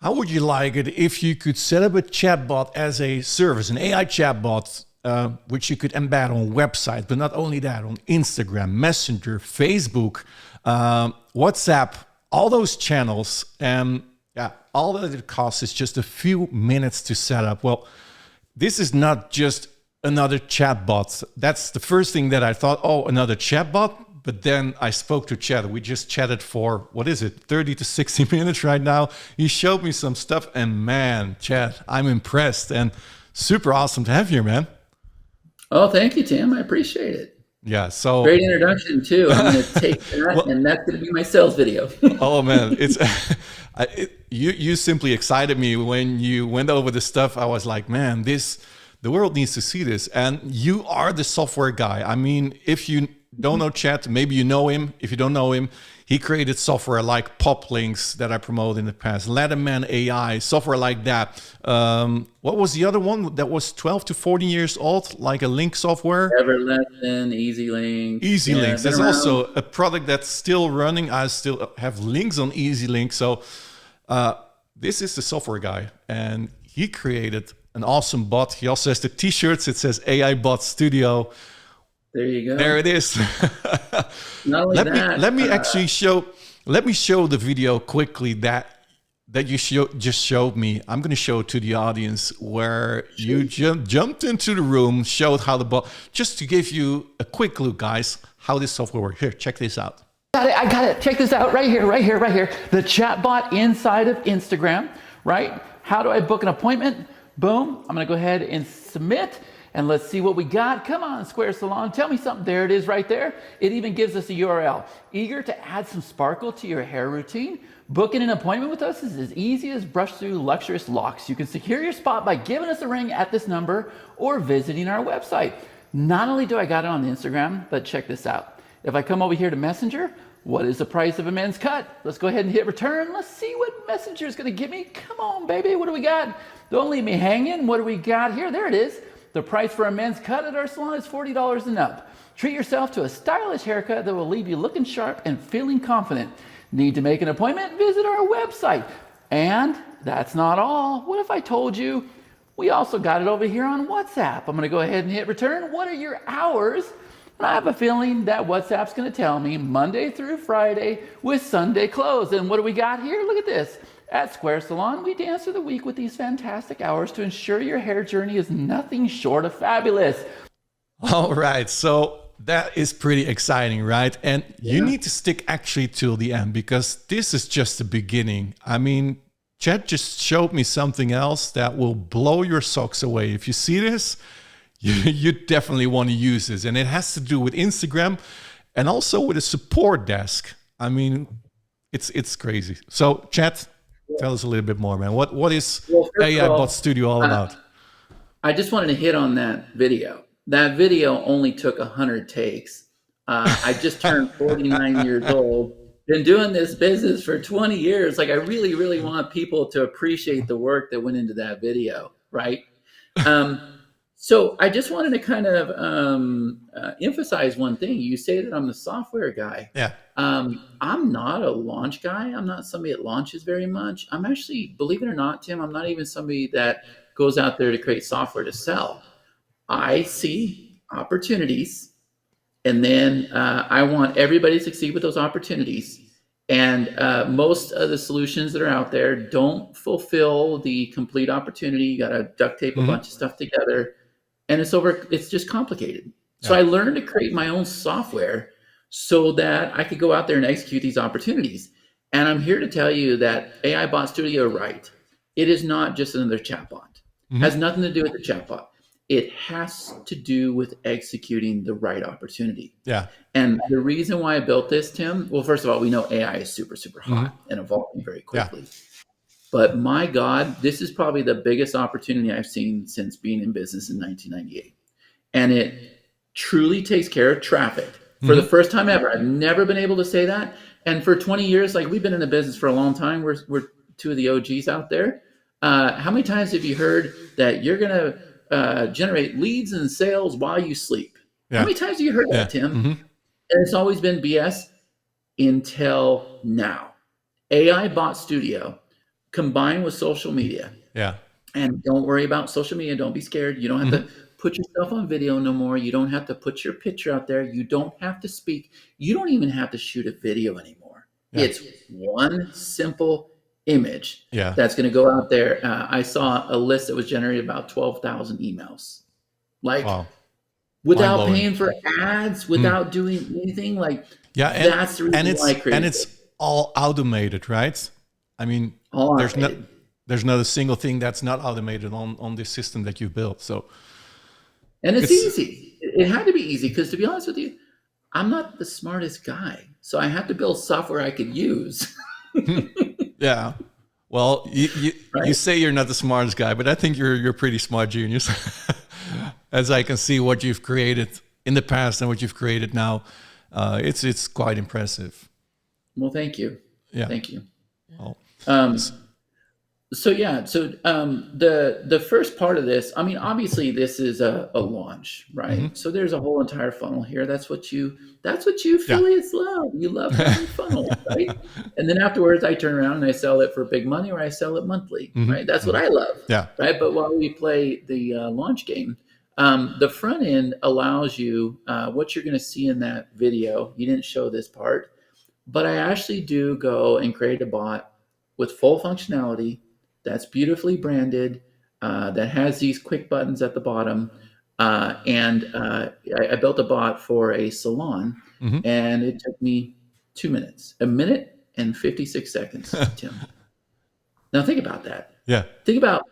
How would you like it if you could set up a chatbot as a service, an AI chatbot, which you could embed on website, but not only that, on Instagram, Messenger, Facebook, WhatsApp, all those channels, and yeah, all that it costs is just a few minutes to set up. Well, this is not just another chatbot. That's the first thing that I thought, oh, another chatbot. But then I spoke to Chad. We just chatted for, what is it, 30 to 60 minutes right now. He showed me some stuff. And man, Chad, I'm impressed and super awesome to have you, man. Oh, thank you, Tim. I appreciate it. Yeah, so Great introduction, too. I'm going to take that, well, and that's going to be my sales video. oh man, it's you simply excited me when you went over the stuff. I was like, man, the world needs to see this. And you are the software guy. I mean, if you don't know Chat, maybe you know him. If you don't know him, he created software like Pop Links that I promoted in the past, Letterman AI, software like that. What was the other one that was 12 to 14 years old, like a link software? Everlesson, Easy Links. Easy Yeah, Links. I've been There's around. also a product that's still running. I still have links on Easy Links. So this is the software guy, and he created an awesome bot. He also has the t-shirts. It says AI Bot Studio. There you There go. it is. Not only that, let me actually show the video quickly that you just showed me. I'm going to show it to the audience where you jumped into the room, showed how the bot, just to give you a quick look, guys, how this software works. Here, check this out. Got it, I got it. Check this out right here, right here, right here. The chatbot inside of Instagram, right? How do I book an appointment? Boom. I'm going to go ahead and submit. And let's see what we got. Come on, Square Salon, tell me something. There it is right there. It even gives us a URL. Eager to add some sparkle to your hair routine? Booking an appointment with us is as easy as brush through luxurious locks. You can secure your spot by giving us a ring at this number or visiting our website. Not only do I got it on Instagram, but check this out. If I come over here to Messenger, what is the price of a men's cut? Let's go ahead and hit return. Let's see what Messenger is going to give me. Come on, baby. What do we got? Don't leave me hanging. What do we got here? There it is. The price for a men's cut at our salon is $40 and up. Treat yourself to a stylish haircut that will leave you looking sharp and feeling confident. Need to make an appointment? Visit our website. And that's not all. What if I told you we also got it over here on WhatsApp? I'm going to go ahead and hit return. What are your hours? And I have a feeling that WhatsApp's going to tell me Monday through Friday with Sunday closed. And what do we got here? Look at this. At Square Salon, we dance through the week with these fantastic hours to ensure your hair journey is nothing short of fabulous. All right, so that is pretty exciting, right? And you need to stick actually till the end because this is just the beginning. I mean, Chad just showed me something else that will blow your socks away. If you see this, you definitely want to use this. And it has to do with Instagram and also with a support desk. I mean, it's crazy. So, Chad, tell us a little bit more, man. What is Well, first of AI Bot all, Studio all about? I just wanted to hit on that video. That video only took 100 takes. I just turned 49 years old. Been doing this business for 20 years. Like, I really, really want people to appreciate the work that went into that video, right? Um, so I just wanted to kind of emphasize one thing. You say that I'm the software guy. Yeah. I'm not a launch guy. I'm not somebody that launches very much. I'm actually, believe it or not, Tim, I'm not even somebody that goes out there to create software to sell. I see opportunities, and then I want everybody to succeed with those opportunities. And most of the solutions that are out there don't fulfill the complete opportunity. You got to duct tape a bunch of stuff together, and it's just complicated. So Yeah. I learned to create my own software so that I could go out there and execute these opportunities. And I'm here to tell you that AI Bot Studio, right? It is not just another chatbot. Has nothing to do with the chatbot. It has to do with executing the right opportunity. Yeah. And the reason why I built this, Tim, well, first of all, we know AI is super, super hot and evolving very Yeah. quickly. But my God, this is probably the biggest opportunity I've seen since being in business in 1998. And it truly takes care of traffic. For the first time ever, I've never been able to say that. And for 20 years, like, we've been in the business for a long time. We're two of the OGs out there. How many times have you heard that you're going to generate leads and sales while you sleep? Yeah. How many times have you heard that, Tim? And it's always been BS until now. AI Bot Studio combined with social media. Yeah. And don't worry about social media. Don't be scared. You don't have to put yourself on video no more. You don't have to put your picture out there. You don't have to speak. You don't even have to shoot a video anymore. Yeah. It's one simple image Yeah. that's going to go out there. I saw a list that was generated about 12,000 emails. Like, Wow. without Mind-blowing. paying for ads, without doing anything. Like, Yeah, that's the reason why I created it's it. all automated, right? I mean, All there's automated. there's not a single thing that's not automated on this system that you built. So And it's easy. It had to be easy because, to be honest with you, I'm not the smartest guy. So I had to build software I could use. yeah. Well, you Right? say you're not the smartest guy, but I think you're pretty smart, genius. As I can see what you've created in the past and what you've created now, it's quite impressive. Well, thank you. Yeah. Thank you. Well, So yeah, so the first part of this, I mean, obviously this is a launch, right? So there's a whole entire funnel here. That's what you affiliates love. You love having funnels, right? And then afterwards, I turn around and I sell it for big money, or I sell it monthly, right? That's what I love, Yeah. right? But while we play the launch game, the front end allows you what you're going to see in that video. You didn't show this part, but I actually do go and create a bot with full functionality that's beautifully branded, that has these quick buttons at the bottom. I built a bot for a salon, and it took me 2 minutes, 1 minute and 56 seconds, Tim. Now think about that. Yeah. Think about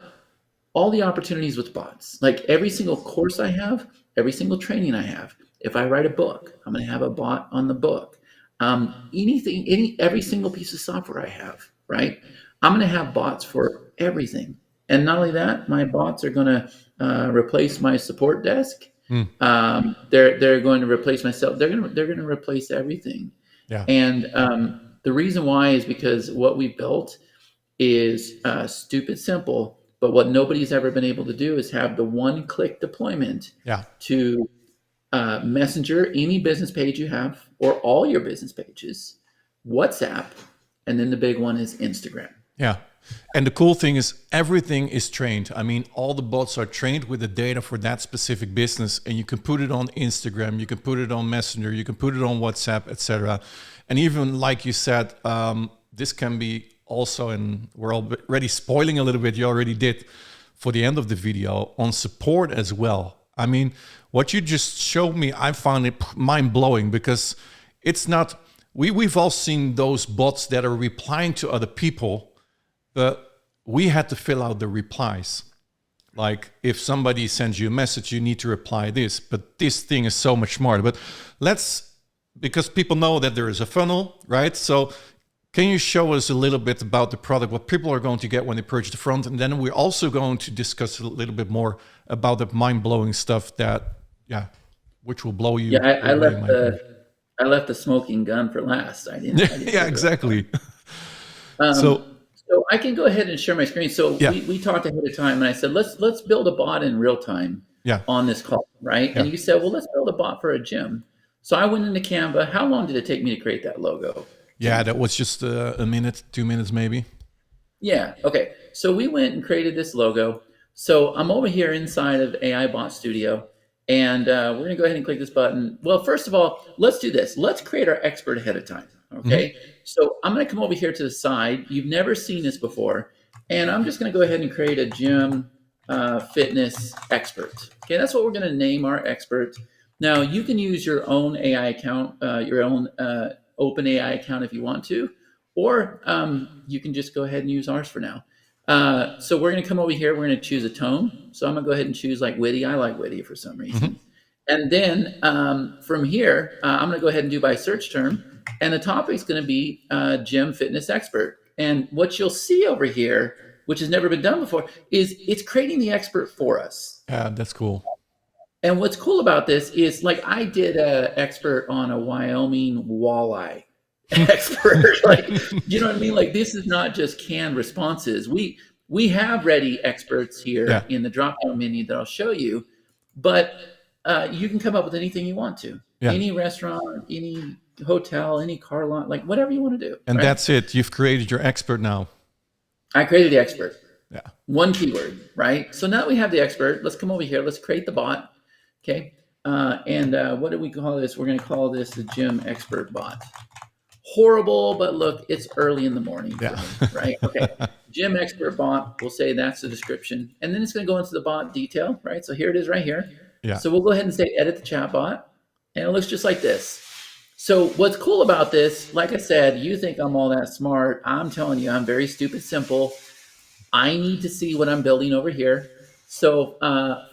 all the opportunities with bots. Like every single course I have, every single training I have. If I write a book, I'm going to have a bot on the book. Every single piece of software I have, right? I'm going to have bots for everything. And not only that, my bots are going to replace my support desk. They're going to replace myself. They're going to replace everything. Yeah. And the reason why is because what we built is stupid simple, but what nobody's ever been able to do is have the one-click deployment to Messenger, any business page you have, or all your business pages, WhatsApp, and then the big one is Instagram. Yeah. And the cool thing is everything is trained. I mean, all the bots are trained with the data for that specific business, and you can put it on Instagram, you can put it on Messenger, you can put it on WhatsApp, etc. And even like you said, this can be also, and we're already spoiling a little bit, you already did for the end of the video, on support as well. I mean, what you just showed me, I found it mind-blowing, because it's not, we've all seen those bots that are replying to other people, but we had to fill out the replies. Like if somebody sends you a message, you need to reply this, but this thing is so much smarter. But because people know that there is a funnel, right? So can you show us a little bit about the product, what people are going to get when they purchase the front? And then we're also going to discuss a little bit more about the mind-blowing stuff that, which will blow you. Yeah, I left the smoking gun for last. I didn't yeah, exactly. So I can go ahead and share my screen. So we talked ahead of time, and I said, let's build a bot in real time on this call, right? Yeah. And you said, well, let's build a bot for a gym. So I went into Canva. How long did it take me to create that logo? Yeah, that was just a minute, 2 minutes maybe. Yeah, okay. So we went and created this logo. So I'm over here inside of AI Bot Studio, and we're going to go ahead and click this button. Well, first of all, let's do this. Let's create our expert ahead of time, okay? So I'm going to come over here to the side. You've never seen this before. And I'm just going to go ahead and create a gym fitness expert. Okay, that's what we're going to name our expert. Now, you can use your own AI account, your own open AI account if you want to, or you can just go ahead and use ours for now. So we're going to come over here. We're going to choose a tone. So I'm going to go ahead and choose like witty. I like witty for some reason. And then from here, I'm going to go ahead and do by search term. And the topic is going to be gym fitness expert. And what you'll see over here, which has never been done before, is it's creating the expert for us. Yeah, that's cool. And what's cool about this is, like, I did an expert on a Wyoming walleye expert. Like, you know what I mean? Like, this is not just canned responses. We have ready experts here in the drop-down menu that I'll show you. But you can come up with anything you want to. Yeah. Any restaurant, any hotel, any car lot, like whatever you want to do. And that's it. You've created your expert now. I created the expert. Yeah. One keyword, right? So now that we have the expert, let's come over here. Let's create the bot. Okay. What do we call this? We're going to call this the gym expert bot. Horrible, but look, it's early in the morning for Yeah. me, right? Okay. Gym expert bot, we'll say that's the description. And then it's going to go into the bot detail, right? So here it is right here. Yeah. So we'll go ahead and say edit the chat bot. And it looks just like this. So what's cool about this, like I said, you think I'm all that smart. I'm telling you, I'm very stupid simple. I need to see what I'm building over here. So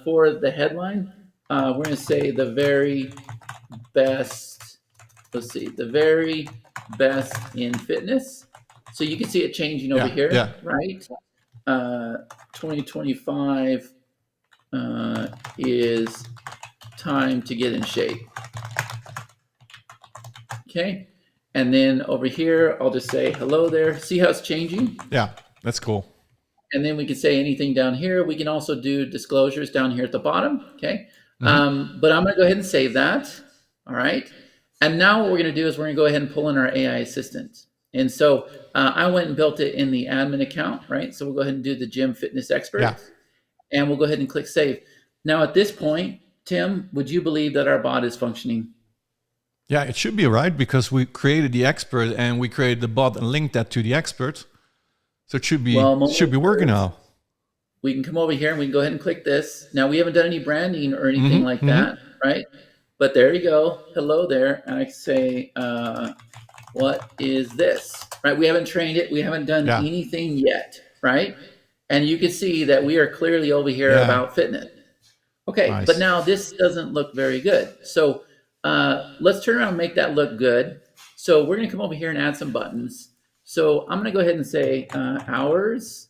for the headline, we're going to say the very best, let's see, the very best in fitness. So you can see it changing over Yeah. here, Yeah. right? 2025 is time to get in shape. Okay. And then over here, I'll just say hello there. See how it's changing? Yeah. That's cool. And then we can say anything down here. We can also do disclosures down here at the bottom. Okay. But I'm going to go ahead and save that. All right. And now what we're going to do is we're going to go ahead and pull in our AI assistant. And so I went and built it in the admin account, right? So we'll go ahead and do the gym fitness expert. Yeah. And we'll go ahead and click save. Now at this point, Tim, would you believe that our bot is functioning? Yeah, it should be right because we created the expert and we created the bot and linked that to the expert. So it should be working now. We can come over here and we can go ahead and click this. Now we haven't done any branding or anything like that, right? But there you go. Hello there. And I can say, what is this? Right? We haven't trained it. We haven't done anything yet, right? And you can see that we are clearly over here about fitness. Okay, nice. But now this doesn't look very good. So let's turn around and make that look good. So we're going to come over here and add some buttons. So I'm going to go ahead and say hours,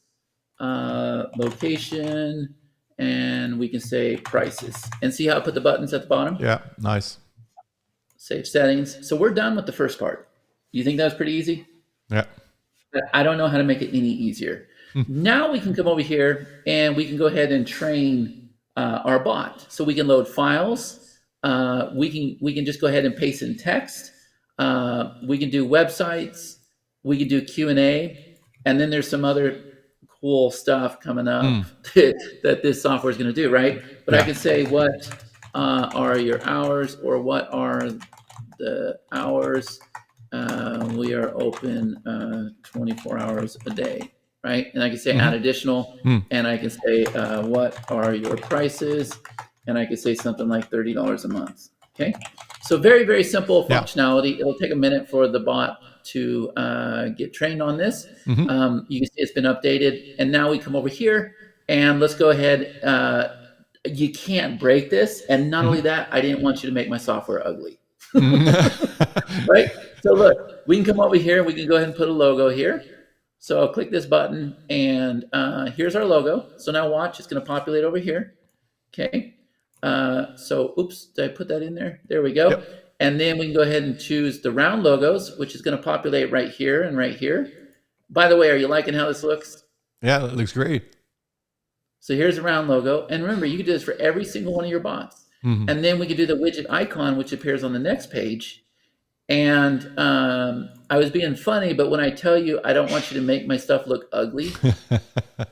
location, and we can say prices. And see how I put the buttons at the bottom? Yeah, nice. Save settings. So we're done with the first part. You think that was pretty easy? Yeah. I don't know how to make it any easier. Now we can come over here and we can go ahead and train our bot. So we can load files. We can just go ahead and paste in text. We can do websites. We can do Q&A. And then there's some other cool stuff coming up that this software is going to do, right? But I can say, what are your hours, or what are the hours? We are open 24 hours a day, right? And I can say add additional, and I can say, what are your prices? And I can say something like $30 a month, okay? So very, very simple functionality. It'll take a minute for the bot to get trained on this. You can see it's been updated. And now we come over here, and let's go ahead. You can't break this. And not only that, I didn't want you to make my software ugly. Right? So look, we can come over here. We can go ahead and put a logo here. So I'll click this button, and here's our logo. So now watch, it's going to populate over here. Okay. So, oops, did I put that in there? There we go. Yep. And then we can go ahead and choose the round logos, which is going to populate right here and right here. By the way, are you liking how this looks? Yeah, it looks great. So here's the round logo. And remember, you can do this for every single one of your bots. And then we can do the widget icon, which appears on the next page. And I was being funny, but when I tell you I don't want you to make my stuff look ugly,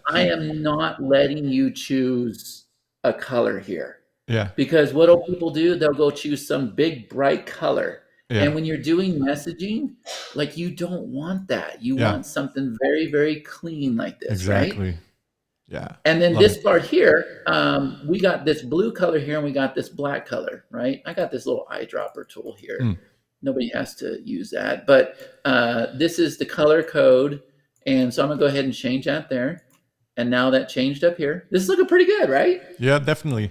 I am not letting you choose a color here. Yeah. Because what do people do? They'll go choose some big bright color. Yeah. And when you're doing messaging, like, you don't want that. You want something very, very clean like this, exactly. Right? Yeah. And then this part here, we got this blue color here and we got this black color, right? I got this little eyedropper tool here. Nobody has to use that. But this is the color code. And so I'm going to go ahead and change that there. And now that changed up here. This is looking pretty good, right? Yeah, definitely.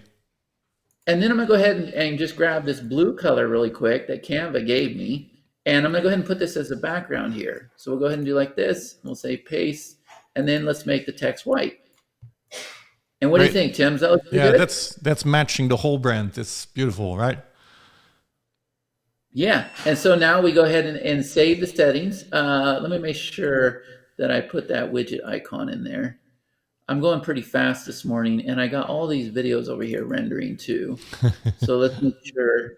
And then I'm going to go ahead and just grab this blue color really quick that Canva gave me. And I'm going to go ahead and put this as a background here. So we'll go ahead and do like this. We'll say paste. And then let's make the text white. And what do you think, Tim? Does that look good? that's matching the whole brand. It's beautiful, right? Yeah. And so now we go ahead and save the settings. Let me make sure that I put that widget icon in there. I'm going pretty fast this morning, and I got all these videos over here rendering too. So let's make sure.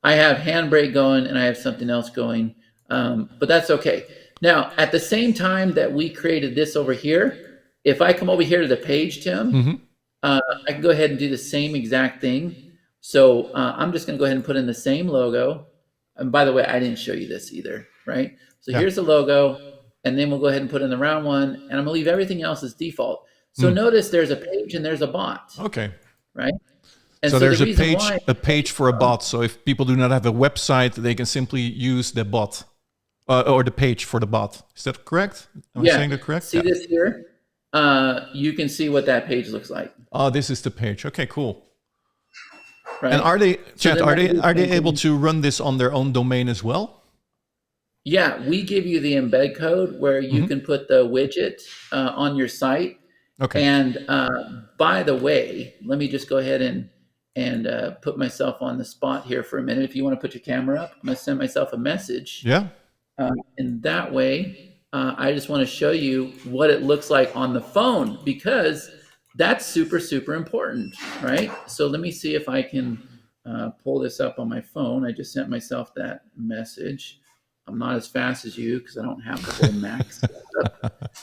I have Handbrake going, and I have something else going, but that's okay. Now, at the same time that we created this over here, if I come over here to the page, Tim, I can go ahead and do the same exact thing. So I'm just going to go ahead and put in the same logo. And by the way, I didn't show you this either, right? So Yeah. here's the logo, and then we'll go ahead and put in the round one, and I'm going to leave everything else as default. So notice there's a page and there's a bot, Okay. right? And So so the there's a reason why, page for a bot. So if people do not have a website, they can simply use the bot or the page for the bot. Is that correct? Am I saying that correct? see this here? You can see what that page looks like, Oh, this is the page. Okay, cool. right? And are they, So Chat? then Are they able to run this on their own domain as well? Yeah, we give you the embed code where you can put the widget on your site. Okay. And by the way, let me just go ahead and put myself on the spot here for a minute. If you want to put your camera up, I'm going to send myself a message. Yeah. And that way, I just want to show you what it looks like on the phone, because that's super, super important, right? So let me see if I can pull this up on my phone. I just sent myself that message. I'm not as fast as you because I don't have the whole Mac set up.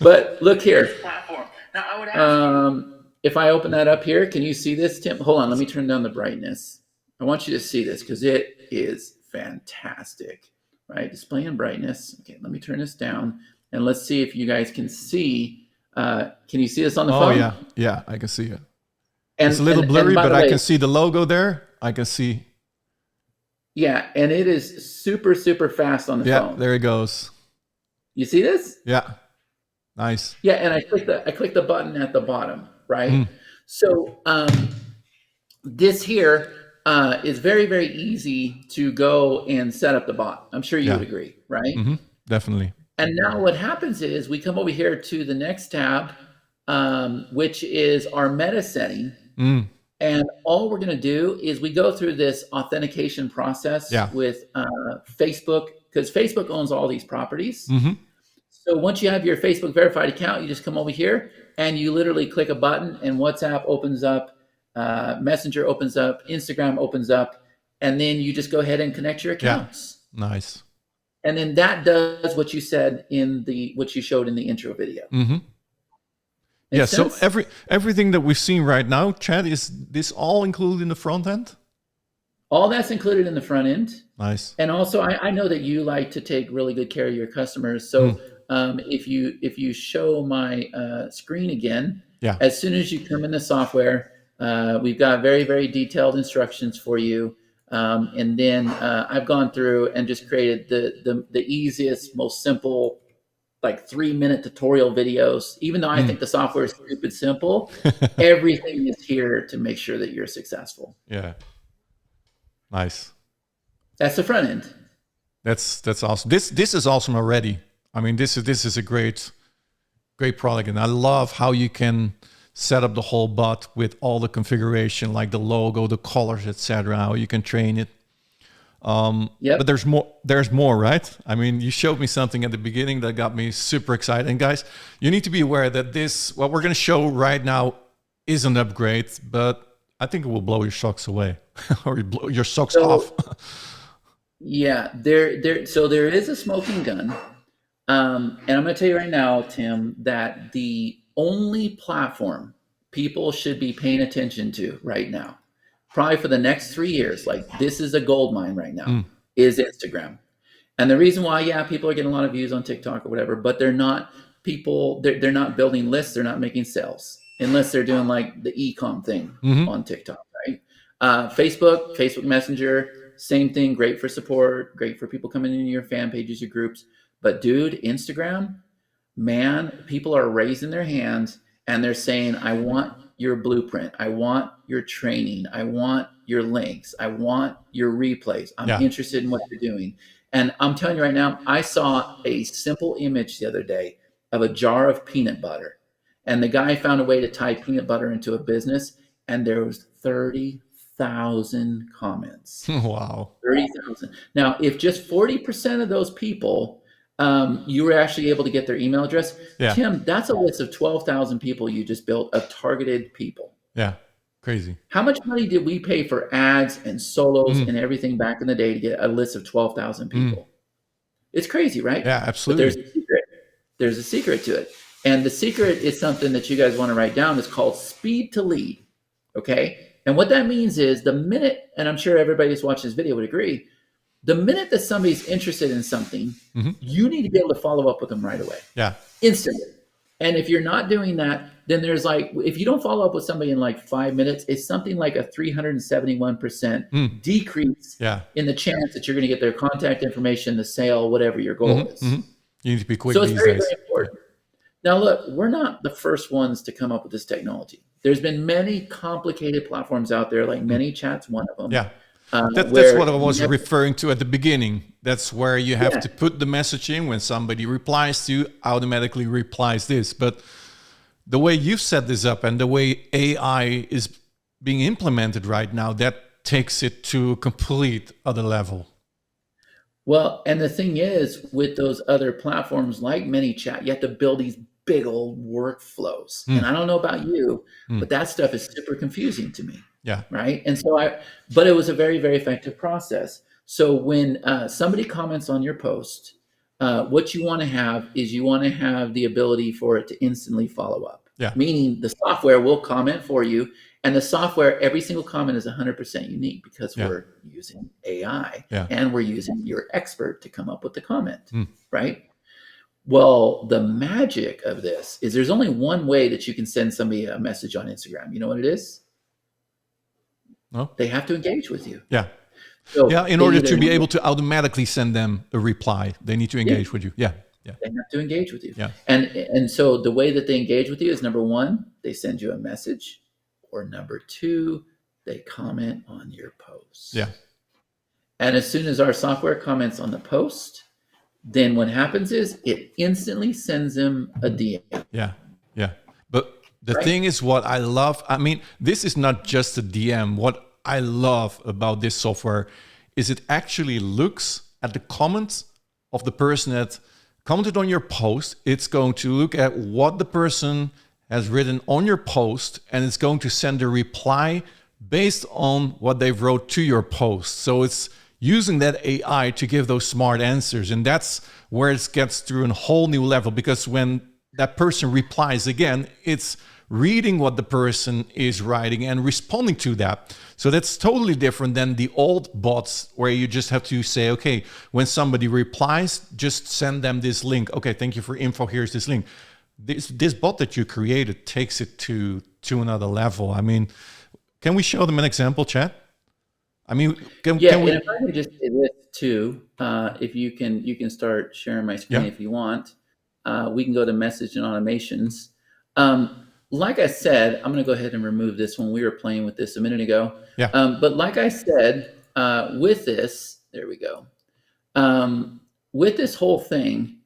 But look here. Platform. Now I would ask If I open that up here, can you see this, Tim? Hold on, let me turn down the brightness. I want you to see this because it is fantastic, right? Display and brightness. Okay, let me turn this down and let's see if you guys can see. Can you see this on the phone? Oh, yeah, I can see it. And, It's a little and blurry, by but the I way, can see the logo there. I can see. Yeah, and it is super, super fast on the Yeah, phone. there it goes. You see this? Yeah, nice. Yeah, and I click the button at the bottom, right? So this here is very, very easy to go and set up the bot. I'm sure you would agree, right? Definitely. And now what happens is we come over here to the next tab, which is our meta setting. And all we're going to do is we go through this authentication process with Facebook, because Facebook owns all these properties. So once you have your Facebook verified account, you just come over here and you literally click a button and WhatsApp opens up, Messenger opens up, Instagram opens up, and then you just go ahead and connect your accounts. Nice. And then that does what you said in what you showed in the intro video. Yeah, sense? so everything that we've seen right now, Chad, is this all included in the front end? All that's included in the front end. Nice. And also, I know that you like to take really good care of your customers. So if you show my screen again, as soon as you come in the software, we've got very, very detailed instructions for you. And then I've gone through and just created the easiest, most simple, like 3-minute tutorial videos. Even though I think the software is stupid simple, everything is here to make sure that you're successful. Yeah. Nice. That's the front end. That's awesome. This is awesome already. I mean, this is a great product, and I love how you can set up the whole bot with all the configuration, like the logo, the colors, etc. How you can train it. But there's more, right? I mean, you showed me something at the beginning that got me super excited. And guys, you need to be aware that what we're going to show right now is an upgrade, but I think it will blow your socks away or blow your socks off. Yeah, so there is a smoking gun. And I'm going to tell you right now, Tim, that the only platform people should be paying attention to right now, probably for the next 3 years, like this is a gold mine right now, is Instagram. And the reason why, people are getting a lot of views on TikTok or whatever, but they're not building lists, they're not making sales, unless they're doing like the e-com thing on TikTok, right? Facebook Messenger, same thing, great for support, great for people coming into your fan pages, your groups. But dude, Instagram, man, people are raising their hands and they're saying, I want your blueprint. I want your training. I want your links. I want your replays. I'm interested in what you're doing. And I'm telling you right now, I saw a simple image the other day of a jar of peanut butter. And the guy found a way to tie peanut butter into a business. And there was 30,000 comments. Wow. 30,000. Now, if just 40% of those people you were actually able to get their email address. Tim, that's a list of 12,000 people you just built of targeted people. Yeah, crazy. How much money did we pay for ads and solos and everything back in the day to get a list of 12,000 people? It's crazy, right? Yeah, But there's absolutely. a secret. There's a secret to it. And the secret is something that you guys want to write down. It's called speed to lead. Okay. And what that means is the minute, and I'm sure everybody who's watching this video would agree, the minute that somebody's interested in something, you need to be able to follow up with them right away, Yeah. instantly. And if you're not doing that, then there's like, if you don't follow up with somebody in like 5 minutes, it's something like a 371% decrease Yeah. in the chance that you're going to get their contact information, the sale, whatever your goal is. You need to be quick So it's these very, days. very important. Now, look, we're not the first ones to come up with this technology. There's been many complicated platforms out there, like ManyChat's one of them. Yeah. That's where what I was you have- referring to at the beginning. That's where you have Yeah. to put the message in. When somebody replies to you, automatically replies this. But the way you've set this up and the way AI is being implemented right now, that takes it to a complete other level. Well, and the thing is, with those other platforms like ManyChat, you have to build these big old workflows. And I don't know about you, but that stuff is super confusing to me. Yeah. Right. And so but it was a very, very effective process. So when somebody comments on your post, what you want to have is you want to have the ability for it to instantly follow up. Yeah. Meaning the software will comment for you. And the software, every single comment is 100% unique because we're using AI and we're using your expert to come up with the comment. Right. Well, the magic of this is there's only one way that you can send somebody a message on Instagram. You know what it is? No? They have to engage with you. Yeah. So Yeah. In they order to either- be able to automatically send them a reply, they need to engage with you. Yeah. Yeah. They have to engage with you. Yeah. And so the way that they engage with you is, number one, they send you a message, or number two, they comment on your post. Yeah. And as soon as our software comments on the post, then what happens is it instantly sends them a DM. Yeah. Yeah. But the Right. thing is, what I love, I mean, this is not just a DM. What I love about this software is it actually looks at the comments of the person that commented on your post. It's going to look at what the person has written on your post, and it's going to send a reply based on what they've wrote to your post. So it's using that AI to give those smart answers. And that's where it gets to a whole new level, because when that person replies again, it's reading what the person is writing and responding to that. So that's totally different than the old bots where you just have to say, okay, when somebody replies, just send them this link. Okay, thank you for info. Here's this link. This bot that you created takes it to another level. I mean, can we show them an example, chat? I mean, can we? And if I can just say this too, if you can start sharing my screen if you want. We can go to message and automations. Like I said, I'm going to go ahead and remove this one. We were playing with this a minute ago. Yeah. But like I said, with this, there we go. With this whole thing,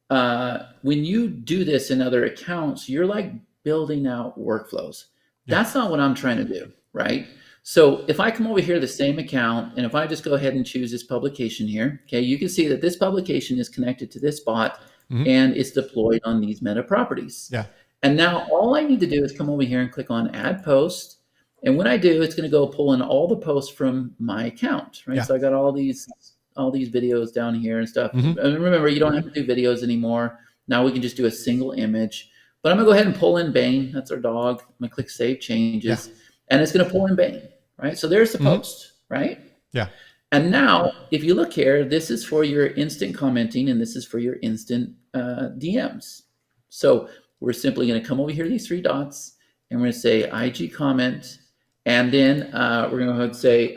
when you do this in other accounts, you're like building out workflows. That's not what I'm trying to do, right? So if I come over here to the same account, and if I just go ahead and choose this publication here, okay, you can see that this publication is connected to this bot and it's deployed on these meta properties. Yeah. And now all I need to do is come over here and click on add post. And when I do, it's going to go pull in all the posts from my account, right? Yeah. So I got all these videos down here and stuff. And remember, you don't have to do videos anymore. Now we can just do a single image. But I'm going to go ahead and pull in Bane. That's our dog. I'm going to click Save Changes. And it's going to pull in Bane, right? So there's the post, right? Yeah. And now, if you look here, this is for your instant commenting, and this is for your instant DMs. So we're simply going to come over here to these three dots, and we're going to say IG comment, and then we're going to go ahead and say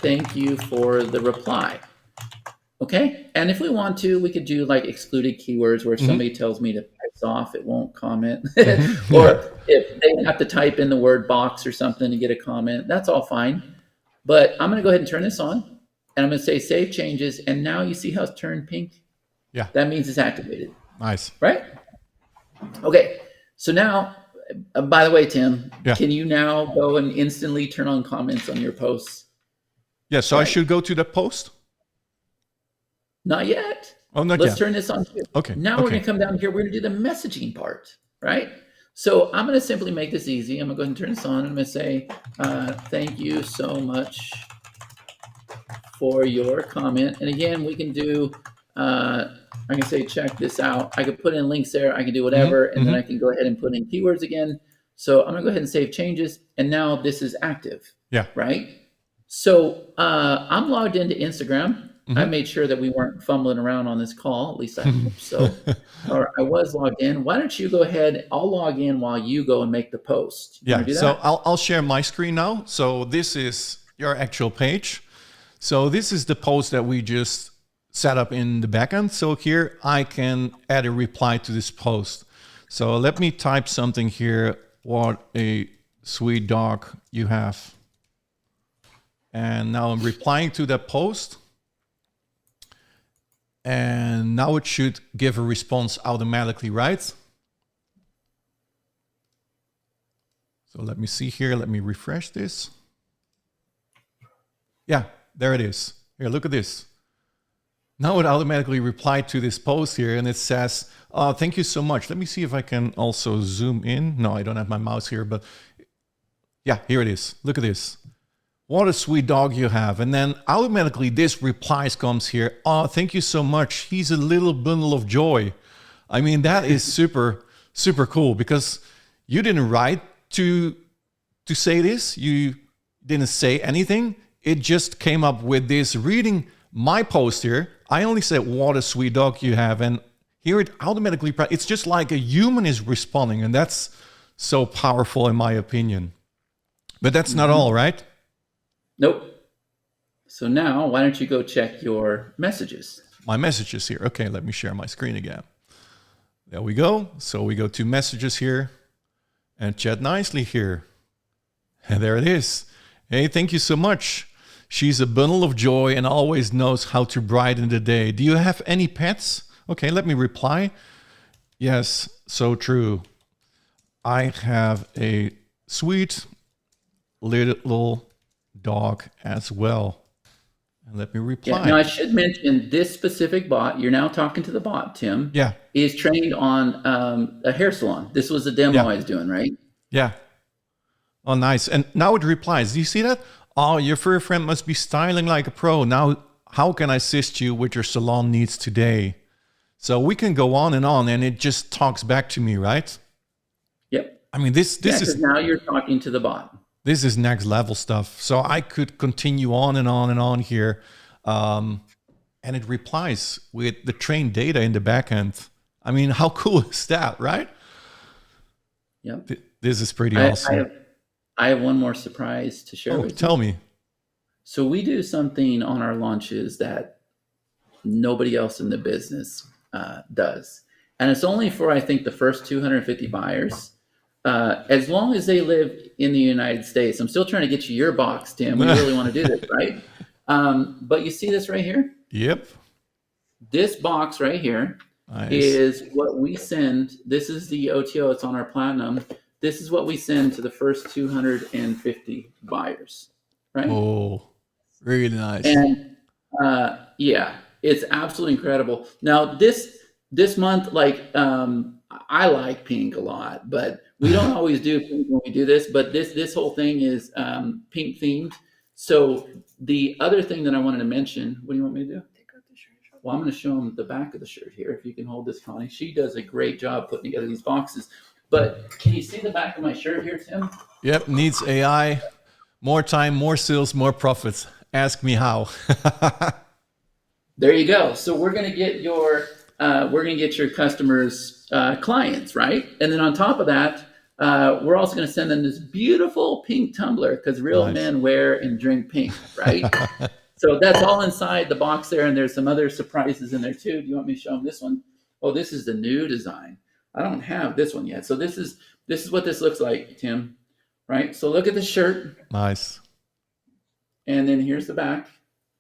thank you for the reply. Okay, and if we want to, we could do like excluded keywords where if somebody tells me to piss off, it won't comment. Or if they have to type in the word box or something to get a comment, that's all fine. But I'm going to go ahead and turn this on, and I'm going to say save changes, and now you see how it's turned pink? Yeah. That means it's activated. Nice. Right? Okay, so now, by the way, Tim, can you now go and instantly turn on comments on your posts? Yeah, so I should go to the post? Not yet. Oh, not Let's yet. turn this on too. Okay. Now we're going to come down here. We're going to do the messaging part, right? So I'm going to simply make this easy. I'm going to go ahead and turn this on. I'm going to say, thank you so much for your comment. And again, we can do I can say, check this out. I could put in links there. I can do Hmm. whatever. And then Hmm. I can go ahead and put in keywords again. So I'm going to go ahead and save changes. And now this is active, Yeah. right? So I'm logged into Instagram. I Hmm. made sure that we weren't fumbling around on this call. At least I hope so. Or I was logged in. Why don't you go ahead? I'll log in while you go and make the post. You want Yeah. to do So that? I'll share my screen now. So this is your actual page. So this is the post that we just set up in the backend. So here I can add a reply to this post. So let me type something here. What a sweet dog you have. And now I'm replying to that post. And now it should give a response automatically, right? So let me see here. Let me refresh this. Yeah, there it is. Here, look at this. Now it automatically replied to this post here and it says, thank you so much. Let me see if I can also zoom in. No, I don't have my mouse here, but yeah, here it is. Look at this. What a sweet dog you have. And then automatically this replies comes here. Oh, thank you so much. He's a little bundle of joy. I mean, that is super, super cool because you didn't write to say this. You didn't say anything. It just came up with this reading my post here. I only said, what a sweet dog you have. And here it automatically, it's just like a human is responding. And that's so powerful in my opinion. But that's not all, right? Nope. So now why don't you go check your messages? My messages here. Okay, let me share my screen again. There we go. So we go to messages here and chat nicely here. And there it is. Hey, thank you so much. She's a bundle of joy and always knows how to brighten the day. Do you have any pets? Okay, let me reply. Yes, so true. I have a sweet little dog as well. And let me reply. Yeah. Now I should mention this specific bot. You're now talking to the bot, Tim. Yeah. Is trained on a hair salon. This was a demo Yeah. I was doing, right? Yeah. Oh, nice. And now it replies. Do you see that? Oh, your fur friend must be styling like a pro. Now, how can I assist you with your salon needs today? So we can go on, and it just talks back to me, right? Yep. I mean, this Yeah, is because now you're talking to the bot. this is next level stuff. So I could continue on and on and on here, and it replies with the trained data in the backend. I mean, how cool is that, right? Yep. This is pretty I awesome. have one more surprise to share Oh, with you. tell me. So we do something on our launches that nobody else in the business does, and it's only for I think the first 250 buyers. As long as they live in the United States. I'm still trying to get you your box, Tim. We really want to do this, right? But you see this right here? Yep. This box right here Nice. is what we send. This is the OTO. It's on our platinum. This is what we send to the first 250 buyers, right? Oh, really nice. And yeah, it's absolutely incredible. Now this month, like I like pink a lot, but we don't always do pink when we do this. But this whole thing is pink themed. So the other thing that I wanted to mention, what do you want me to do? Well, I'm going to show them the back of the shirt here. If you can hold this, Connie. She does a great job putting together these boxes. But can you see the back of my shirt here, Tim? Yep, needs AI. More time, more sales, more profits. Ask me how. There you go. So we're going to get your customers clients, right? And then on top of that, we're also going to send them this beautiful pink tumbler because real Nice. men wear and drink pink, right? So that's all inside the box there, and there's some other surprises in there too. Do you want me to show them this one? Oh, this is the new design. I don't have this one yet. So this is what this looks like, Tim. Right? So look at the shirt. Nice. And then here's the back.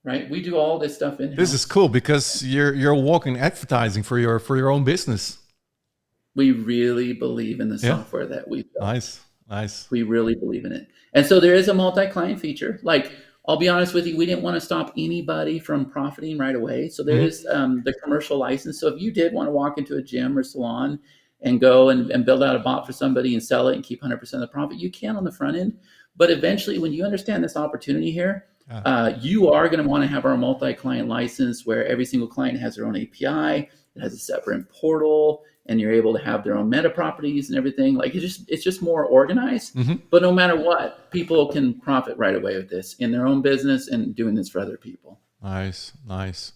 Right? We do all this stuff in. This is cool because you're walking advertising for your own business. We really believe in the software that we built. Nice. We really believe in it. And so there is a multi-client feature. Like, I'll be honest with you, we didn't want to stop anybody from profiting right away. So there is the commercial license. So if you did want to walk into a gym or salon and go and build out a bot for somebody and sell it and keep 100% of the profit, you can on the front end. But eventually, when you understand this opportunity here, You are going to want to have our multi-client license where every single client has their own API. It has a separate portal, and you're able to have their own meta properties and everything. Like it's just more organized. But no matter what, people can profit right away with this in their own business and doing this for other people. Nice, nice.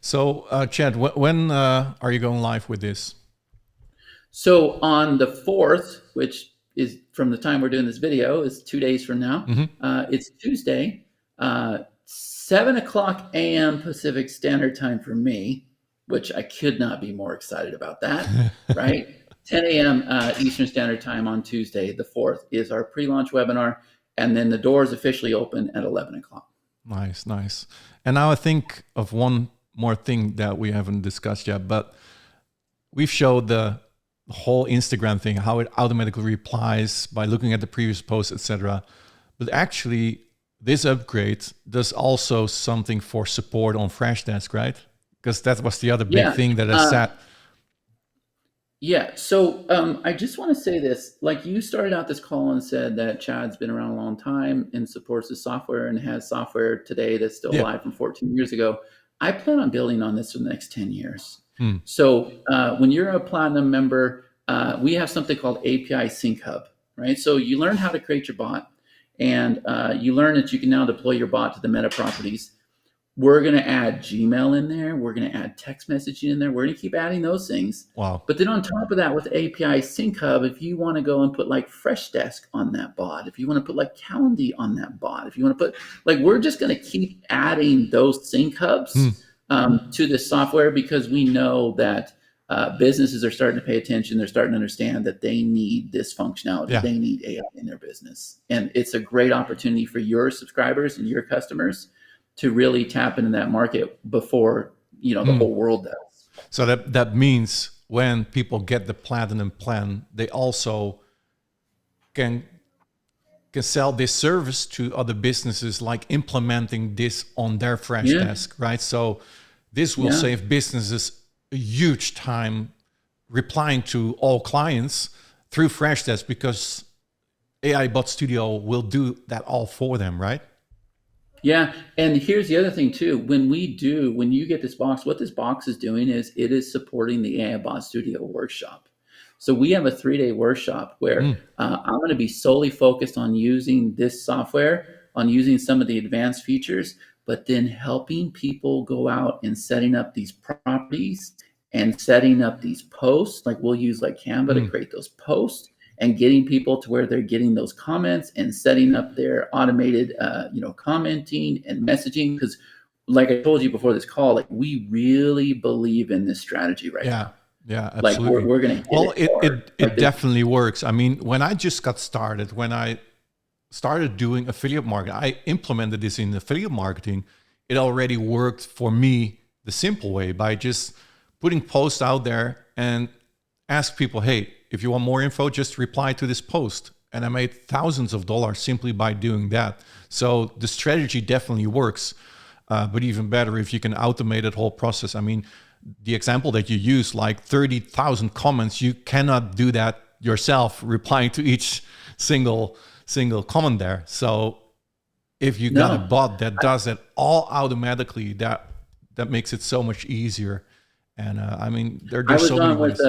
So, Chad, when are you going live with this? So on the 4th, which is from the time we're doing this video, is 2 days from now. It's Tuesday, 7 o'clock a.m. Pacific Standard Time for me, which I could not be more excited about that, right? 10 a.m. Eastern Standard Time on Tuesday, the 4th, is our pre-launch webinar. And then the doors officially open at 11 o'clock. Nice, nice. And now I think of one more thing that we haven't discussed yet, but we've showed the whole Instagram thing, how it automatically replies by looking at the previous post, etc. But actually, this upgrade does also something for support on Freshdesk, right? Because that was the other big thing that I said. Yeah. So I just want to say this, like you started out this call and said that Chad's been around a long time and supports the software and has software today that's still live from 14 years ago. I plan on building on this for the next 10 years. So when you're a platinum member, we have something called API Sync Hub, right? So you learn how to create your bot, and you learn that you can now deploy your bot to the meta properties. We're going to add Gmail in there. We're going to add text messaging in there. We're going to keep adding those things. Wow. But then on top of that, with API Sync Hub, if you want to go and put like Freshdesk on that bot, if you want to put like Calendly on that bot, if you want to put like, we're just going to keep adding those sync hubs to this software, because we know that businesses are starting to pay attention. They're starting to understand that they need this functionality. They need AI in their business. And it's a great opportunity for your subscribers and your customers to really tap into that market before, the whole world does. So that means when people get the platinum plan, they also can sell this service to other businesses, like implementing this on their Freshdesk, right? So this will save businesses a huge time replying to all clients through Freshdesk, because AI Bot Studio will do that all for them, right? Yeah. And here's the other thing too. When you get this box, what this box is doing is it is supporting the AI Bot Studio workshop. So we have a 3-day workshop where I'm going to be solely focused on using this software, on using some of the advanced features, but then helping people go out and setting up these properties and setting up these posts. Like we'll use like Canva to create those posts, and getting people to where they're getting those comments and setting up their automated, commenting and messaging. Because like I told you before this call, like we really believe in this strategy right now. Yeah, absolutely. Like we're going to it definitely works. I mean, when I just got started, when I started doing affiliate marketing, I implemented this in affiliate marketing. It already worked for me the simple way, by just putting posts out there and ask people, hey, if you want more info, just reply to this post. And I made thousands of dollars simply by doing that. So the strategy definitely works, but even better if you can automate that whole process. I mean, the example that you use, like 30,000 comments, you cannot do that yourself, replying to each single comment there. So if you got a bot that does it all automatically, that makes it so much easier. And I mean, there's so many ways.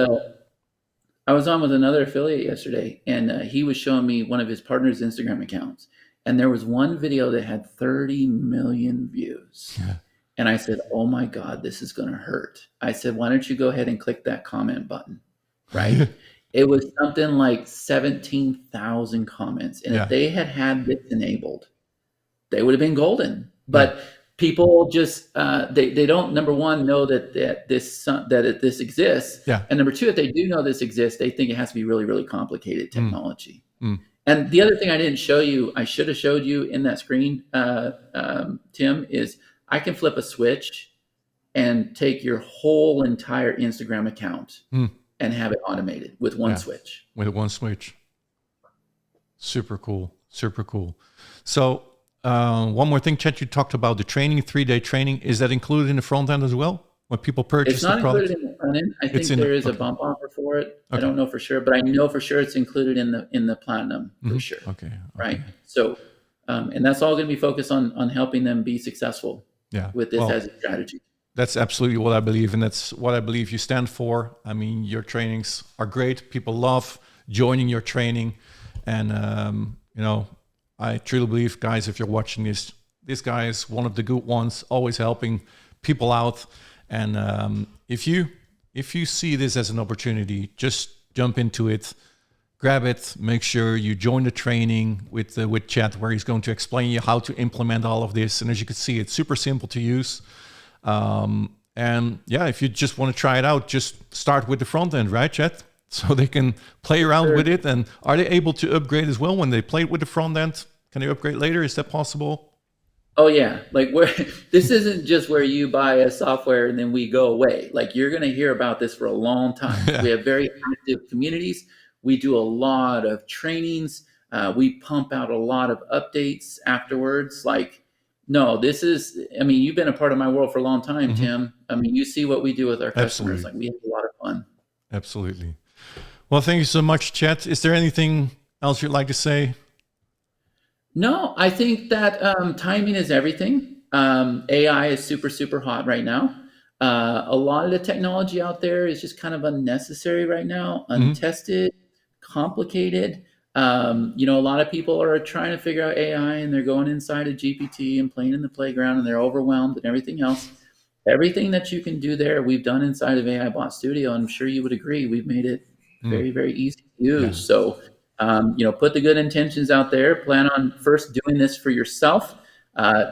I was on with another affiliate yesterday, and he was showing me one of his partner's Instagram accounts. And there was one video that had 30 million views. Yeah. And I said, oh my God, this is going to hurt. I said, why don't you go ahead and click that comment button, right? It was something like 17,000 comments. And if they had this enabled, they would have been golden. But people just, they don't, number one, know that this exists. Yeah. And number two, if they do know this exists, they think it has to be really, really complicated technology. And the other thing I didn't show you, I should have showed you in that screen, Tim, is I can flip a switch and take your whole entire Instagram account and have it automated with one switch. With one switch. Super cool. Super cool. So one more thing, Chet, you talked about the training, 3-day training. Is that included in the front end as well? When people purchase the product? It's not included in the front end. I think there is a bump offer for it. Okay. I don't know for sure, but I know for sure it's included in the platinum for sure. Okay. Right. So And that's all going to be focused on helping them be successful Yeah. with this Well, as a strategy. that's absolutely what I believe, and that's what I believe you stand for. I mean, your trainings are great. People love joining your training, and you know, I truly believe, guys, if you're watching this guy is one of the good ones, always helping people out. And if you see this as an opportunity, just jump into it, grab it. Make sure you join the training with Chat, where he's going to explain you how to implement all of this. And as you can see, it's super simple to use. And yeah, if you just want to try it out, just start with the front end, right, Chat? So they can play around with it. And are they able to upgrade as well when they play with the front end? Can they upgrade later? Is that possible? Oh yeah, like this isn't just where you buy a software and then we go away. Like you're going to hear about this for a long time. Yeah. We have very active communities. We do a lot of trainings. We pump out a lot of updates afterwards. Like, no, this is. I mean, you've been a part of my world for a long time, Tim. I mean, you see what we do with our customers. Absolutely. Like we have a lot of fun. Absolutely. Well, thank you so much, Chat. Is there anything else you'd like to say? No, I think that timing is everything. AI is super, super hot right now. A lot of the technology out there is just kind of unnecessary right now, untested, complicated. You know, a lot of people are trying to figure out AI and they're going inside of GPT and playing in the playground and they're overwhelmed and everything else. Everything that you can do there, we've done inside of AI Bot Studio. I'm sure you would agree. We've made it very, very easy to use. Yeah. So, you know, put the good intentions out there. Plan on first doing this for yourself.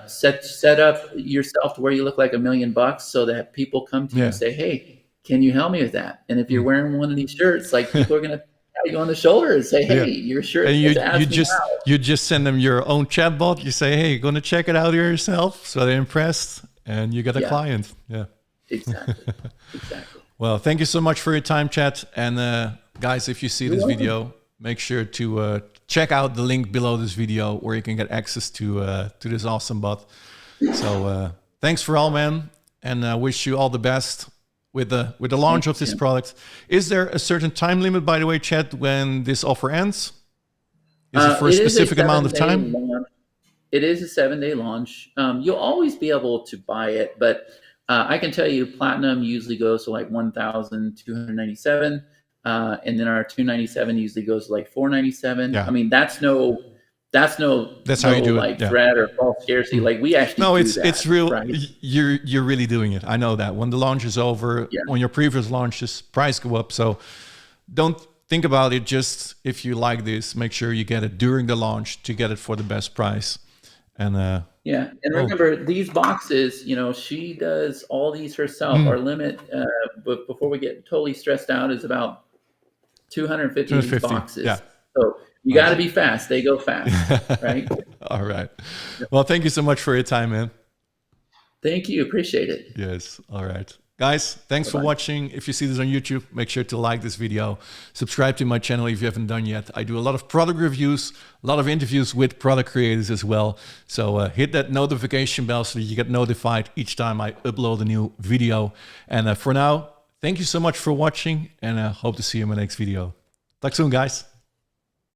Set up yourself to where you look like $1 million, so that people come to you and say, "Hey, can you help me with that?" And if you're wearing one of these shirts, like people are gonna pat you on the shoulder and say, "Hey, your shirt." And you you just send them your own chatbot. You say, "Hey, you're gonna check it out yourself," so they're impressed, and you get a client. Yeah. Exactly. Exactly. Well, thank you so much for your time, Chat. And guys, if you see this video, make sure to check out the link below this video where you can get access to this awesome bot. So thanks for all, man, and I wish you all the best with the launch of this product. Is there a certain time limit, by the way, Chat, when this offer ends? Is it for a specific amount of time? It is a 7-day launch. You'll always be able to buy it, but I can tell you Platinum usually goes to like 1,297. And then our 297 usually goes to like 497. Yeah. I mean, that's how you do it. threat or false scarcity. Like we actually it's real. Right? You're really doing it. I know that. When the launch is over, on your previous launches, price go up. So don't think about it. Just if you like this, make sure you get it during the launch to get it for the best price. And yeah, and remember these boxes. You know, she does all these herself. Our limit, but before we get totally stressed out, is about 250 of these boxes. Yeah. So you got to be fast. They go fast, right? All right. Well, thank you so much for your time, man. Thank you. Appreciate it. Yes. All right. Guys, thanks for watching. If you see this on YouTube, make sure to like this video. Subscribe to my channel if you haven't done yet. I do a lot of product reviews, a lot of interviews with product creators as well. So hit that notification bell so that you get notified each time I upload a new video. And for now, thank you so much for watching, and I hope to see you in my next video. Talk soon, guys.